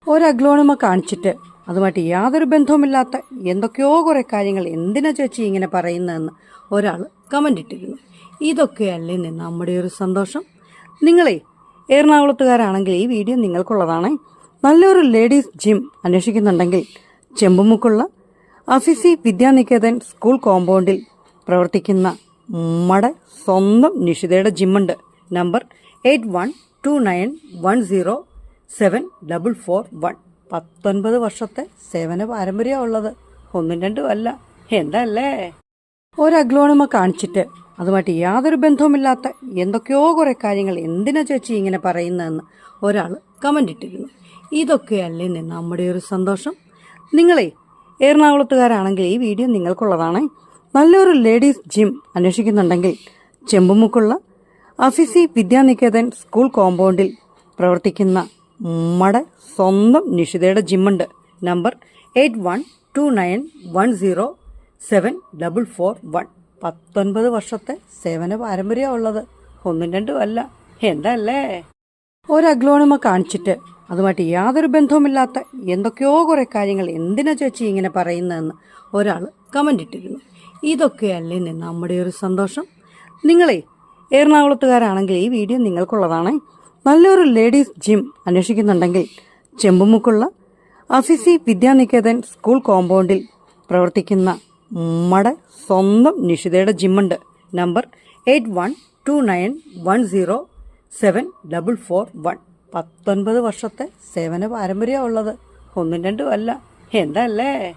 ഒരഗ്ലോണിമ കാണിച്ചിട്ട് അതുമായിട്ട് യാതൊരു ബന്ധവുമില്ലാത്ത എന്തൊക്കെയോ കുറേ കാര്യങ്ങൾ എന്തിനാ ചേച്ചി ഇങ്ങനെ പറയുന്നതെന്ന് ഒരാൾ കമൻ്റ് ഇട്ടിരുന്നു. ഇതൊക്കെയല്ലേ നമ്മുടെ ഒരു സന്തോഷം. നിങ്ങളെ എറണാകുളത്തുകാരാണെങ്കിൽ ഈ വീഡിയോ നിങ്ങൾക്കുള്ളതാണ്. നല്ലൊരു ലേഡീസ് ജിം അന്വേഷിക്കുന്നുണ്ടെങ്കിൽ ചെമ്പുമുക്കുള്ള അഫിസി വിദ്യാനികേതൻ സ്കൂൾ കോമ്പൗണ്ടിൽ പ്രവർത്തിക്കുന്ന നമ്മുടെ സ്വന്തം നിഷിതയുടെ ജിമ്മുണ്ട്. നമ്പർ 8129107441. 19 വർഷത്തെ സേവന പാരമ്പര്യമുള്ളത്. ഒന്നും രണ്ടും അല്ല. എന്തല്ലേ? ഒരഗ്ലോണിമ കാണിച്ചിട്ട് അതുമായിട്ട് യാതൊരു ബന്ധവുമില്ലാത്ത എന്തൊക്കെയോ കുറേ കാര്യങ്ങൾ എന്തിനാ ചേച്ചി ഇങ്ങനെ പറയുന്നതെന്ന് ഒരാൾ കമൻ്റ് ഇട്ടിരുന്നു. ഇതൊക്കെയല്ലേ നമ്മുടെ ഒരു സന്തോഷം. നിങ്ങളെ എറണാകുളത്തുകാരാണെങ്കിൽ ഈ വീഡിയോ നിങ്ങൾക്കുള്ളതാണ്. നല്ലൊരു ലേഡീസ് ജിം അന്വേഷിക്കുന്നുണ്ടെങ്കിൽ ചെമ്പുമുക്കുള്ള അഫിസി വിദ്യാനികേതൻ സ്കൂൾ കോമ്പൗണ്ടിൽ പ്രവർത്തിക്കുന്ന നമ്മുടെ സ്വന്തം നിഷിതയുടെ ജിമ്മുണ്ട്. നമ്പർ 8129107441. 19 വർഷത്തെ സേവന പാരമ്പര്യമുള്ളത്. ഒന്നും രണ്ടും അല്ല. എന്തല്ലേ? ഒരഗ്ലോണിമ കാണിച്ചിട്ട് അതുമായിട്ട് യാതൊരു ബന്ധവുമില്ലാത്ത എന്തൊക്കെയോ കുറേ കാര്യങ്ങൾ എന്തിനാ ചേച്ചി ഇങ്ങനെ പറയുന്നതെന്ന് ഒരാൾ കമൻ്റ് ഇട്ടിരുന്നു. ഇതൊക്കെയല്ലേ നമ്മുടെ ഒരു സന്തോഷം. നിങ്ങളെ എറണാകുളത്തുകാരാണെങ്കിൽ ഈ വീഡിയോ നിങ്ങൾക്കുള്ളതാണ്. നല്ലൊരു ലേഡീസ് ജിം അന്വേഷിക്കുന്നുണ്ടെങ്കിൽ ചെമ്പുമുക്കുള്ള അഫിസി വിദ്യാനികേതൻ സ്കൂൾ കോമ്പൗണ്ടിൽ പ്രവർത്തിക്കുന്ന നമ്മുടെ സ്വന്തം നിഷിതയുടെ ജിമ്മുണ്ട്. നമ്പർ 8129107441. 19 വർഷത്തെ സേവന പാരമ്പര്യമുള്ളത്. ഒന്നും രണ്ടും അല്ല. എന്തല്ലേ?